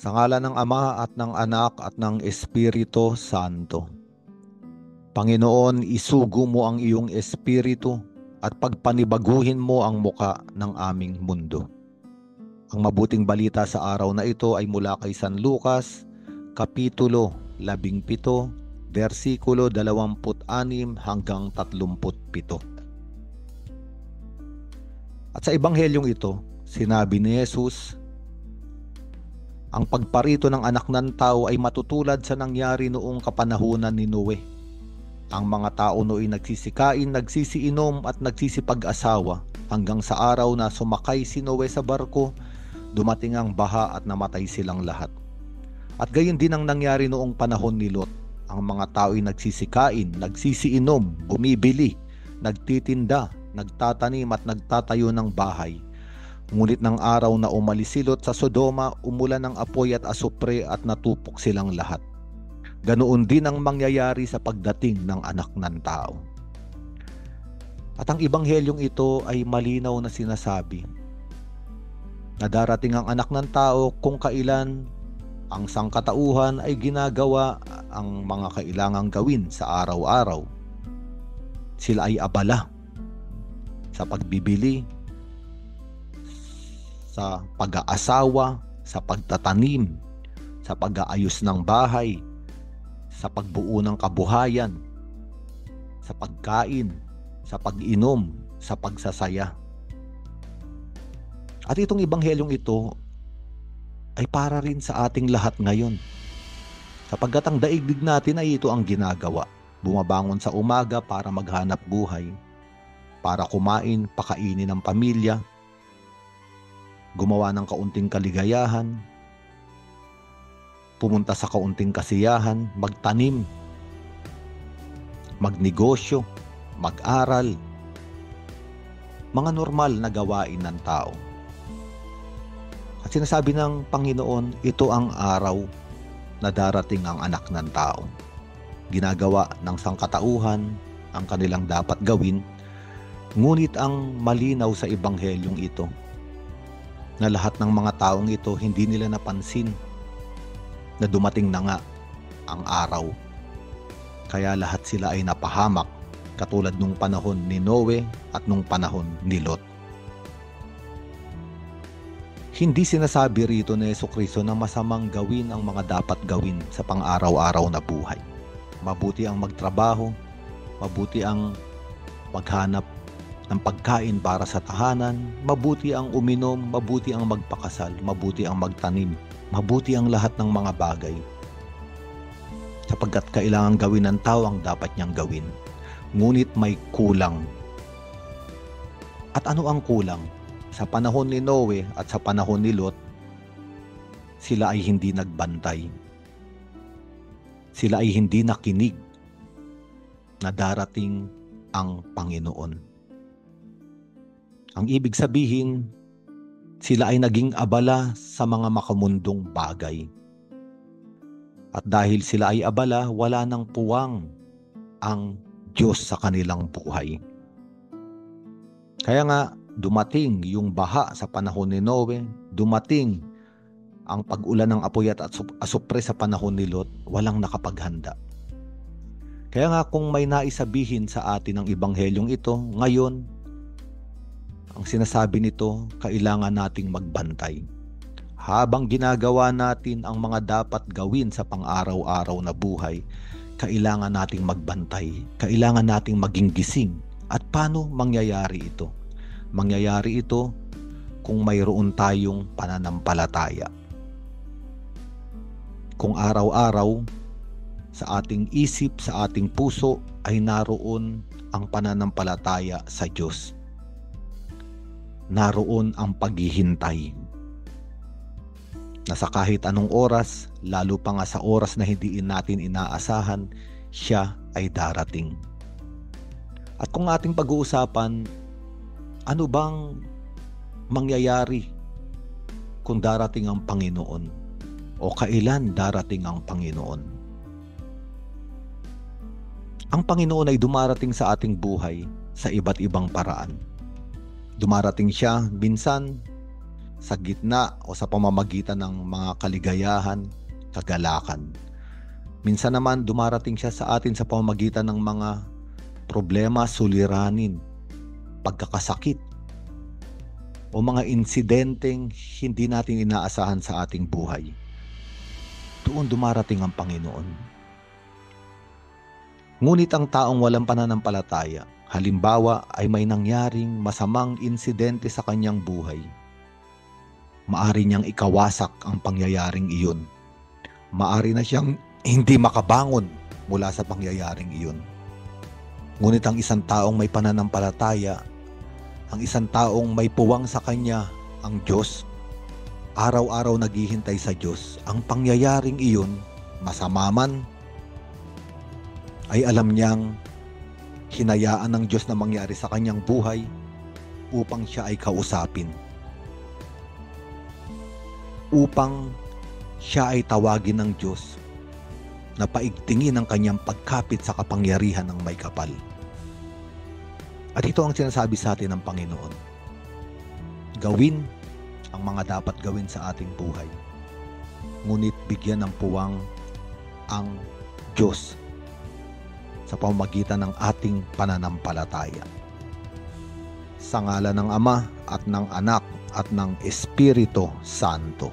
Sa ngalan ng Ama at ng Anak at ng Espiritu Santo. Panginoon, isugo mo ang iyong espiritu at pagpanibaguhin mo ang muka ng aming mundo. Ang mabuting balita sa araw na ito ay mula kay San Lucas, Kapitulo 17, versikulo 26 hanggang 37. At sa ebanghelyong ito, sinabi ni Jesus, ang pagparito ng anak ng tao ay matutulad sa nangyari noong kapanahunan ni Noe. Ang mga tao nooy nagsisikain, nagsisiinom at nagsisipag-asawa hanggang sa araw na sumakay si Noe sa barko, dumating ang baha at namatay silang lahat. At gayon din ang nangyari noong panahon ni Lot. Ang mga tao ay nagsisikain, nagsisiinom, bumibili, nagtitinda, nagtatanim at nagtatayo ng bahay. Ngunit ng araw na umalis si Lot sa Sodoma, umulan ng apoy at asupre at natupok silang lahat. Ganoon din ang mangyayari sa pagdating ng anak ng tao. At ang ebanghelyong ito ay malinaw na sinasabi na darating ang anak ng tao kung kailan ang sangkatauhan ay ginagawa ang mga kailangang gawin sa araw-araw. Sila ay abala sa pagbibili, sa pag-aasawa, sa pagtatanim, sa pag-aayos ng bahay, sa pagbuo ng kabuhayan, sa pagkain, sa pag-inom, sa pagsasaya. At itong ebanghelyong ito ay para rin sa ating lahat ngayon. Sapagkat ang daigdig natin ay ito ang ginagawa. Bumabangon sa umaga para maghanap buhay, para kumain, pakainin ng pamilya, gumawa ng kaunting kaligayahan, pumunta sa kaunting kasiyahan, magtanim, magnegosyo, mag-aral, mga normal na gawain ng tao. At sinasabi ng Panginoon, ito ang araw na darating ang anak ng tao. Ginagawa ng sangkatauhan ang kanilang dapat gawin, ngunit ang malinaw sa ebanghelyong ito, na lahat ng mga taong ito hindi nila napansin na dumating na nga ang araw. Kaya lahat sila ay napahamak katulad nung panahon ni Noe at nung panahon ni Lot. Hindi sinasabi rito ni Jesucristo na masamang gawin ang mga dapat gawin sa pang-araw-araw na buhay. Mabuti ang magtrabaho, mabuti ang maghanap ng pagkain para sa tahanan, mabuti ang uminom, mabuti ang magpakasal, mabuti ang magtanim, mabuti ang lahat ng mga bagay. Sapagkat kailangan gawin ng tao ang dapat niyang gawin. Ngunit may kulang. At ano ang kulang? Sa panahon ni Noe at sa panahon ni Lot, sila ay hindi nagbantay. Sila ay hindi nakinig na darating ang Panginoon. Ang ibig sabihin, sila ay naging abala sa mga makamundong bagay. At dahil sila ay abala, wala nang puwang ang Diyos sa kanilang buhay. Kaya nga, dumating yung baha sa panahon ni Noe, dumating ang pag-ulan ng apoy at asupre sa panahon ni Lot, walang nakapaghanda. Kaya nga kung may naisabihin sa atin ang ebanghelyong ito, ngayon, ang sinasabi nito, kailangan nating magbantay. Habang ginagawa natin ang mga dapat gawin sa pang-araw-araw na buhay, kailangan nating magbantay, kailangan nating maging gising. At paano mangyayari ito? Mangyayari ito kung mayroon tayong pananampalataya. Kung araw-araw sa ating isip, sa ating puso ay naroon ang pananampalataya sa Diyos. Naroon ang paghihintay. Na sa kahit anong oras, lalo pa nga sa oras na hindi natin inaasahan, siya ay darating. At kung ating pag-uusapan, ano bang mangyayari kung darating ang Panginoon? O kailan darating ang Panginoon? Ang Panginoon ay dumarating sa ating buhay sa iba't ibang paraan. Dumarating siya minsan sa gitna o sa pamamagitan ng mga kaligayahan, kagalakan. Minsan naman dumarating siya sa atin sa pamamagitan ng mga problema, suliranin, pagkakasakit, o mga insidenteng hindi natin inaasahan sa ating buhay. Doon dumarating ang Panginoon. Ngunit ang taong walang pananampalataya, halimbawa ay may nangyaring masamang insidente sa kanyang buhay, maari niyang ikawasak ang pangyayaring iyon. Maari na siyang hindi makabangon mula sa pangyayaring iyon. Ngunit ang isang taong may pananampalataya, ang isang taong may puwang sa kanya ang Diyos, araw-araw naghihintay sa Diyos, ang pangyayaring iyon, masama man, ay alam niyang hinayaan ng Diyos na mangyari sa kanyang buhay upang siya ay kausapin, upang siya ay tawagin ng Diyos na paigtingin ang kanyang pagkapit sa kapangyarihan ng may kapal. At ito ang sinasabi sa atin ng Panginoon. Gawin ang mga dapat gawin sa ating buhay, ngunit bigyan ng puwang ang Diyos sa pamamagitan ng ating pananampalataya. Sa ngalan ng Ama at ng Anak at ng Espiritu Santo.